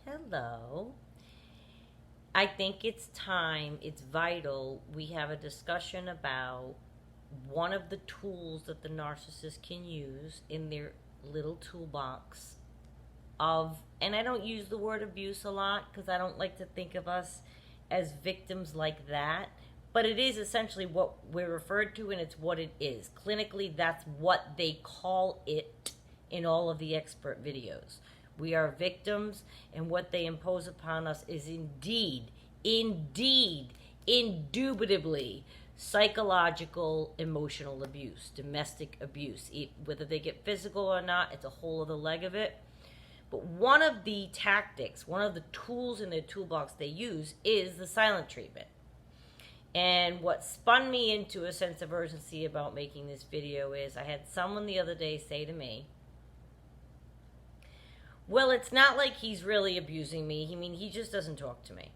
Hello. I think it's time, it's vital, we have a discussion about one of the tools that the narcissist can use in their little toolbox of, and I don't use the word abuse a lot because I don't like to think of us as victims like that, but it is essentially what we're referred to and it's what it is. Clinically, that's what they call it in all of the expert videos. We are victims, and what they impose upon us is indubitably psychological, emotional abuse, domestic abuse. Whether they get physical or not, it's a whole other leg of it. But one of the tactics, one of the tools in their toolbox they use is the silent treatment. And what spun me into a sense of urgency about making this video is I had someone the other day say to me, well, it's not like he's really abusing me. I mean, he just doesn't talk to me.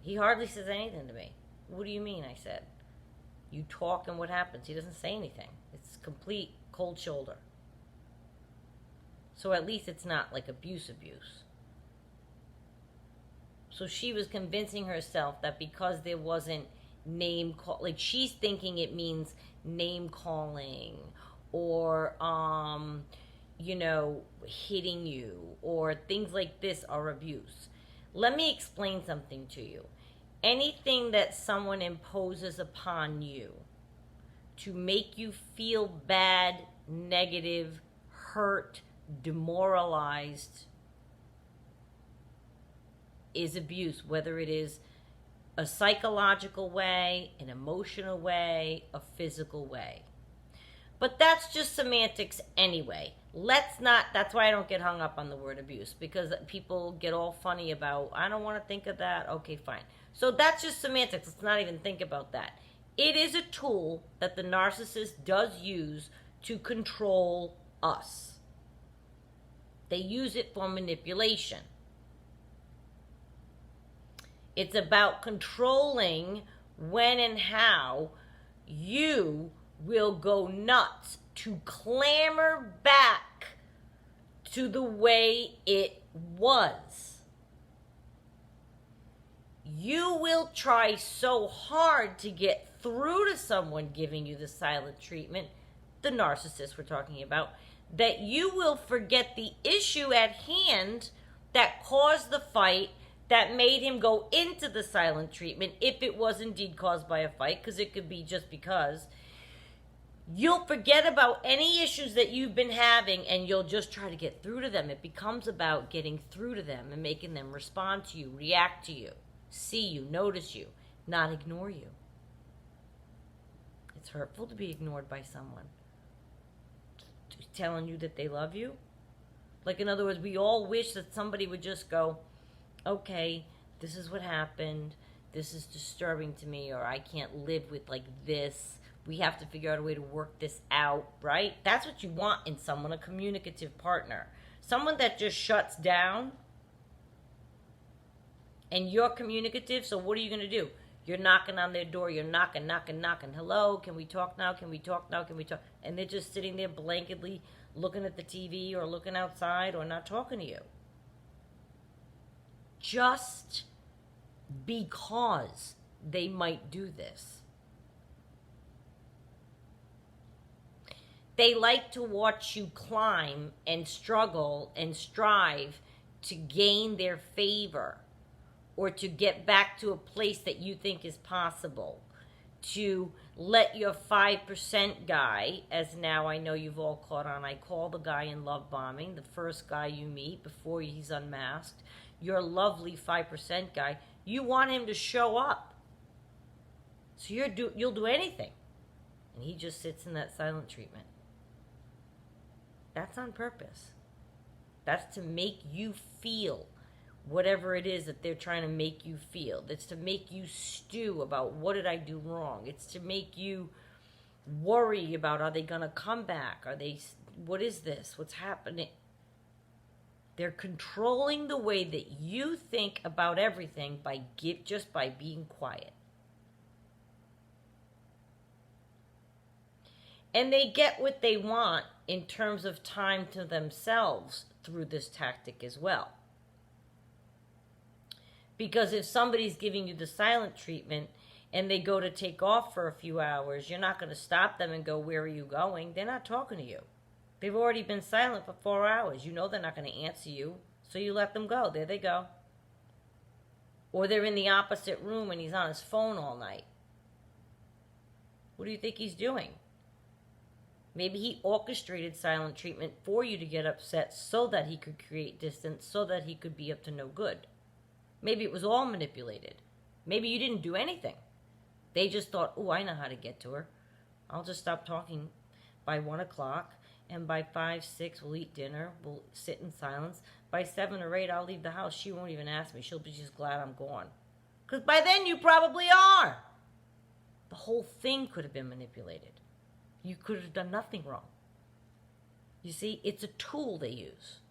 He hardly says anything to me. What do you mean? I said. You talk and what happens? He doesn't say anything. It's complete cold shoulder. So at least it's not like abuse. So she was convincing herself that because there wasn't name call, like she's thinking it means name calling or hitting you or things like this are abuse. Let me explain something to you. Anything that someone imposes upon you to make you feel bad, negative, hurt, demoralized is abuse, whether it is a psychological way, an emotional way, a physical way. But that's just semantics anyway. That's why I don't get hung up on the word abuse, because people get all funny about, I don't want to think of that. Okay, fine. So that's just semantics. Let's not even think about that. It is a tool that the narcissist does use to control us. They use it for manipulation. It's about controlling when and how you will go nuts to clamor back to the way it was. You will try so hard to get through to someone giving you the silent treatment, the narcissist we're talking about, that you will forget the issue at hand that caused the fight, that made him go into the silent treatment, if it was indeed caused by a fight, because it could be just because. You'll forget about any issues that you've been having and you'll just try to get through to them. It becomes about getting through to them and making them respond to you, react to you, see you, notice you, not ignore you. It's hurtful to be ignored by someone telling you that they love you. Like, in other words, we all wish that somebody would just go, okay, this is what happened, this is disturbing to me, or I can't live with like this. We have to figure out a way to work this out, right? That's what you want in someone, a communicative partner. Someone that just shuts down and you're communicative, so what are you going to do? You're knocking on their door, you're knocking. Hello, can we talk now? Can we talk? And they're just sitting there blanketly looking at the TV or looking outside or not talking to you. Just because they might do this. They like to watch you climb and struggle and strive to gain their favor or to get back to a place that you think is possible. To let your 5% guy, as now I know you've all caught on, I call the guy in love bombing, the first guy you meet before he's unmasked, your lovely 5% guy, you want him to show up. So you'll do anything. And he just sits in that silent treatment. That's on purpose. That's to make you feel whatever it is that they're trying to make you feel. It's to make you stew about, what did I do wrong? It's to make you worry about, are they going to come back? What is this? What's happening? They're controlling the way that you think about everything just by being quiet. And they get what they want in terms of time to themselves through this tactic as well. Because if somebody's giving you the silent treatment and they go to take off for a few hours, you're not going to stop them and go, where are you going? They're not talking to you. They've already been silent for 4 hours. You know they're not going to answer you, so you let them go. There they go. Or they're in the opposite room and he's on his phone all night. What do you think he's doing? Maybe he orchestrated silent treatment for you to get upset so that he could create distance, so that he could be up to no good. Maybe it was all manipulated. Maybe you didn't do anything. They just thought, oh, I know how to get to her. I'll just stop talking by 1 o'clock, and by 5, 6, we'll eat dinner. We'll sit in silence. By 7 or 8, I'll leave the house. She won't even ask me. She'll be just glad I'm gone. Because by then you probably are. The whole thing could have been manipulated. You could have done nothing wrong. You see, it's a tool they use.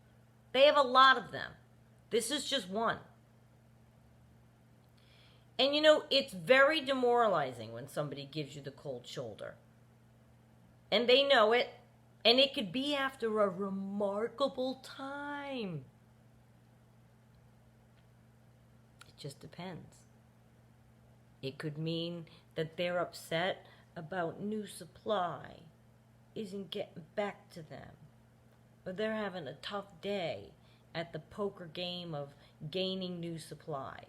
They have a lot of them. This is just one. And you know, it's very demoralizing when somebody gives you the cold shoulder. And they know it. And it could be after a remarkable time. It just depends. It could mean that they're upset about new supply isn't getting back to them. Or they're having a tough day at the poker game of gaining new supply.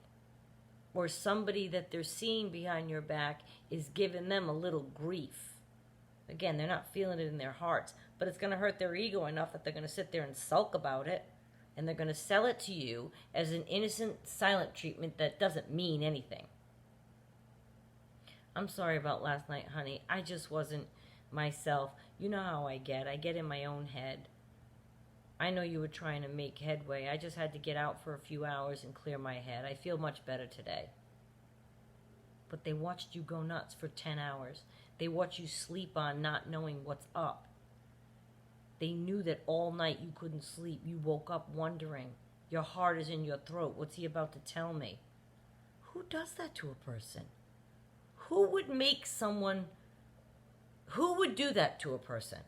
Or somebody that they're seeing behind your back is giving them a little grief. Again, they're not feeling it in their hearts, but it's going to hurt their ego enough that they're going to sit there and sulk about it, and they're going to sell it to you as an innocent, silent treatment that doesn't mean anything. I'm sorry about last night, honey. I just wasn't myself. You know how I get in my own head. I know you were trying to make headway. I just had to get out for a few hours and clear my head. I feel much better today. But they watched you go nuts for 10 hours. They watched you sleep on not knowing what's up. They knew that all night you couldn't sleep. You woke up wondering. Your heart is in your throat. What's he about to tell me? Who does that to a person? Who would do that to a person?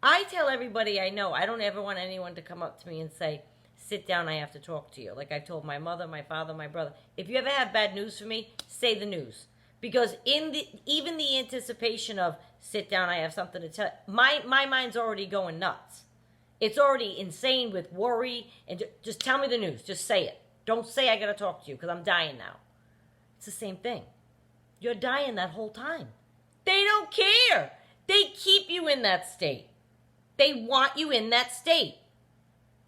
I tell everybody I know, I don't ever want anyone to come up to me and say, sit down, I have to talk to you. Like I've told my mother, my father, my brother. If you ever have bad news for me, say the news. Because even the anticipation of, sit down, I have something to tell you, my mind's already going nuts. It's already insane with worry. And just tell me the news. Just say it. Don't say I got to talk to you because I'm dying now. It's the same thing. You're dying that whole time. They don't care. They keep you in that state. They want you in that state.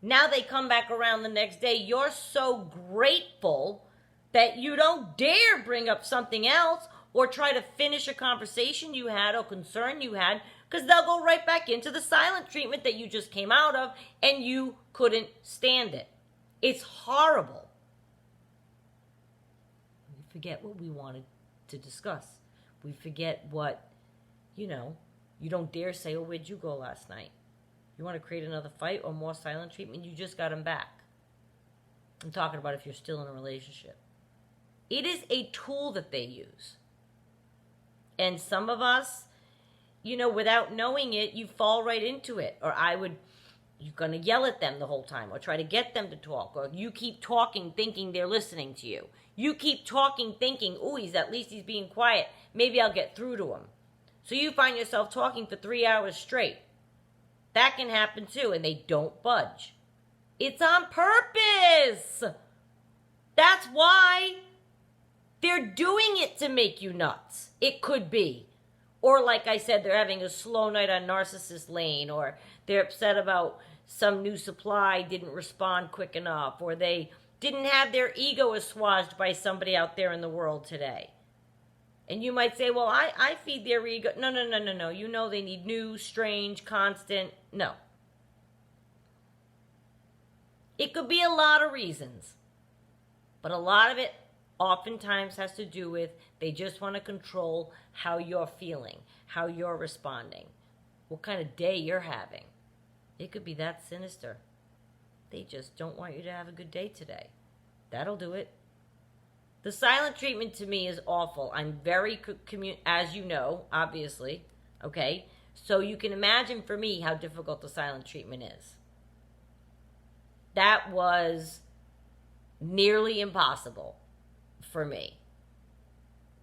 Now they come back around the next day. You're so grateful that you don't dare bring up something else or try to finish a conversation you had or concern you had, because they'll go right back into the silent treatment that you just came out of and you couldn't stand it. It's horrible. We forget what we wanted to discuss. We forget what, you don't dare say, oh, where'd you go last night? You want to create another fight or more silent treatment? You just got him back. I'm talking about if you're still in a relationship. It is a tool that they use. And some of us, without knowing it, you fall right into it. Or you're going to yell at them the whole time or try to get them to talk. Or you keep talking thinking they're listening to you. You keep talking thinking, oh, at least he's being quiet. Maybe I'll get through to him. So you find yourself talking for 3 hours straight. That can happen too, and they don't budge. It's on purpose. That's why they're doing it to make you nuts. It could be. Or like I said, they're having a slow night on narcissist lane, or they're upset about some new supply didn't respond quick enough, or they didn't have their ego assuaged by somebody out there in the world today. And you might say, well, I feed their ego. No. You know they need new, strange, constant. No. It could be a lot of reasons. But a lot of it oftentimes has to do with they just want to control how you're feeling, how you're responding, what kind of day you're having. It could be that sinister. They just don't want you to have a good day today. That'll do it. The silent treatment to me is awful. I'm very, as you know, obviously, okay? So you can imagine for me how difficult the silent treatment is. That was nearly impossible for me.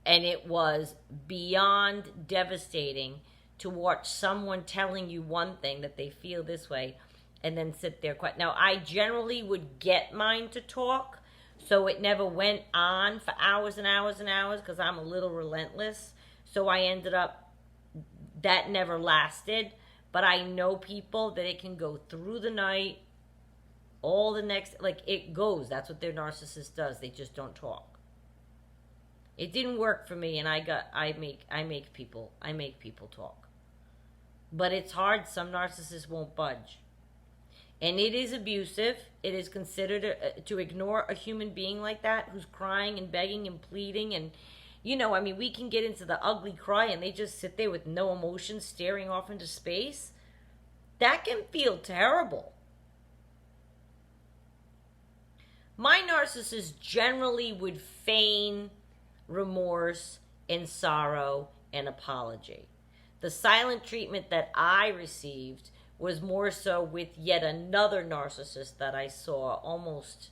And it was beyond devastating to watch someone telling you one thing that they feel this way and then sit there quiet. Now, I generally would get mine to talk, so it never went on for hours and hours and hours because I'm a little relentless. So I ended up, that never lasted. But I know people that it can go through the night, all the next, like it goes. That's what their narcissist does. They just don't talk. It didn't work for me, and I make people talk. But it's hard. Some narcissists won't budge. And it is abusive. It is considered to ignore a human being like that who's crying and begging and pleading. And, we can get into the ugly cry and they just sit there with no emotion staring off into space. That can feel terrible. My narcissist generally would feign remorse and sorrow and apology. The silent treatment that I received was more so with yet another narcissist that I saw almost,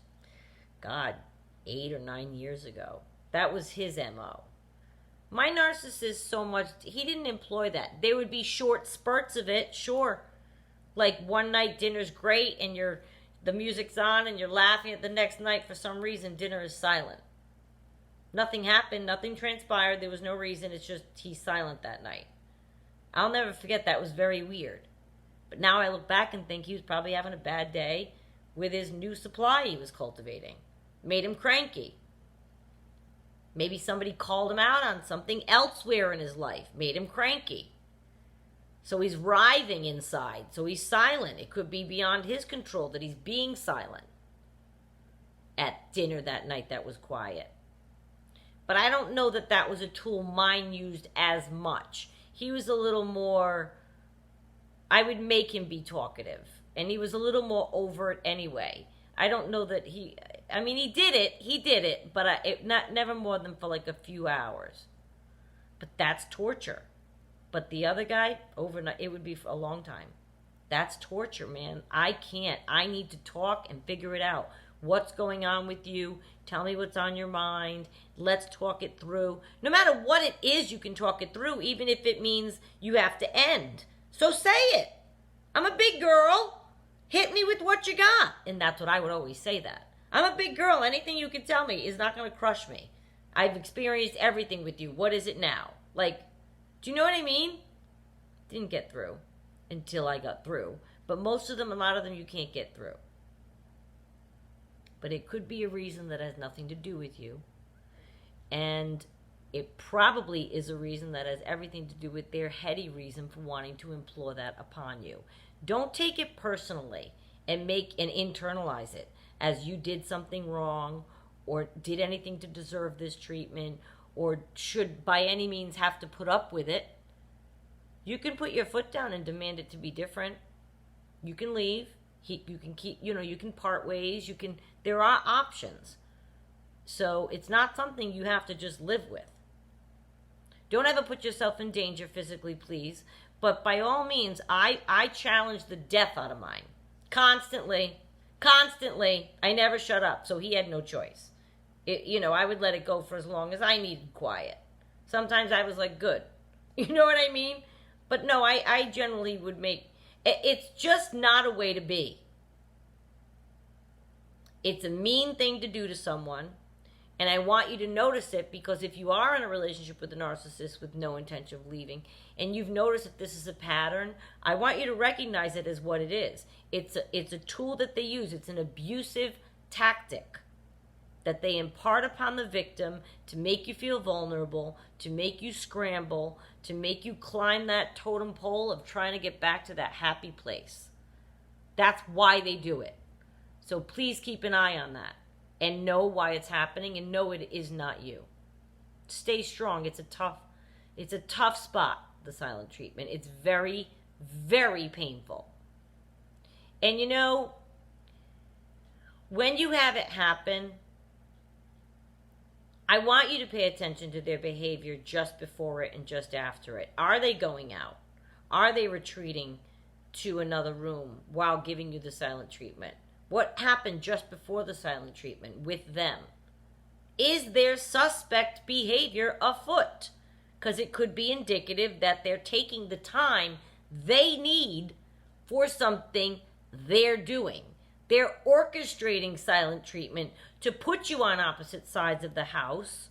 8 or 9 years ago. That was his MO. My narcissist so much, he didn't employ that. There would be short spurts of it, sure. Like one night dinner's great and the music's on and you're laughing at the next night for some reason dinner is silent. Nothing happened, nothing transpired, there was no reason, it's just he's silent that night. I'll never forget, that was very weird. But now I look back and think he was probably having a bad day with his new supply he was cultivating. Made him cranky. Maybe somebody called him out on something elsewhere in his life. Made him cranky. So he's writhing inside. So he's silent. It could be beyond his control that he's being silent at dinner that night that was quiet. But I don't know that that was a tool mine used as much. He was a little more, I would make him be talkative. And he was a little more overt anyway. I don't know that he did it, but never more than for like a few hours. But that's torture. But the other guy, overnight, it would be for a long time. That's torture, man. I can't. I need to talk and figure it out. What's going on with you? Tell me what's on your mind. Let's talk it through. No matter what it is, you can talk it through, even if it means you have to end. So say it. I'm a big girl. Hit me with what you got. And that's what I would always say that. I'm a big girl. Anything you can tell me is not going to crush me. I've experienced everything with you. What is it now? Like, do you know what I mean? Didn't get through until I got through. But most of them, a lot of them, you can't get through. But it could be a reason that has nothing to do with you. And it probably is a reason that has everything to do with their heady reason for wanting to implore that upon you. Don't take it personally and internalize it as you did something wrong or did anything to deserve this treatment or should by any means have to put up with it. You can put your foot down and demand it to be different. You can leave. You can keep, you can part ways. There are options. So it's not something you have to just live with. Don't ever put yourself in danger physically, please. But by all means, I challenge the death out of mine. Constantly. I never shut up, so he had no choice. I would let it go for as long as I needed quiet. Sometimes I was like, good. You know what I mean? But no, I generally would make... It's just not a way to be. It's a mean thing to do to someone. And I want you to notice it because if you are in a relationship with a narcissist with no intention of leaving, and you've noticed that this is a pattern, I want you to recognize it as what it is. It's a tool that they use. It's an abusive tactic that they impart upon the victim to make you feel vulnerable, to make you scramble, to make you climb that totem pole of trying to get back to that happy place. That's why they do it. So please keep an eye on that and know why it's happening and know it is not you. Stay strong. It's a tough spot, the silent treatment. It's very, very painful. And when you have it happen, I want you to pay attention to their behavior just before it and just after it. Are they going out? Are they retreating to another room while giving you the silent treatment? What happened just before the silent treatment with them? Is there suspect behavior afoot? Because it could be indicative that they're taking the time they need for something they're doing. They're orchestrating silent treatment to put you on opposite sides of the house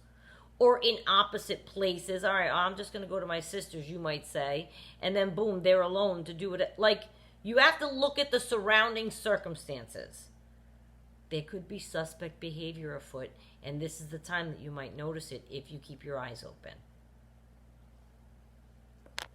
or in opposite places. All right, I'm just going to go to my sister's, you might say, and then boom, they're alone to do it. Like, you have to look at the surrounding circumstances. There could be suspect behavior afoot, and this is the time that you might notice it if you keep your eyes open.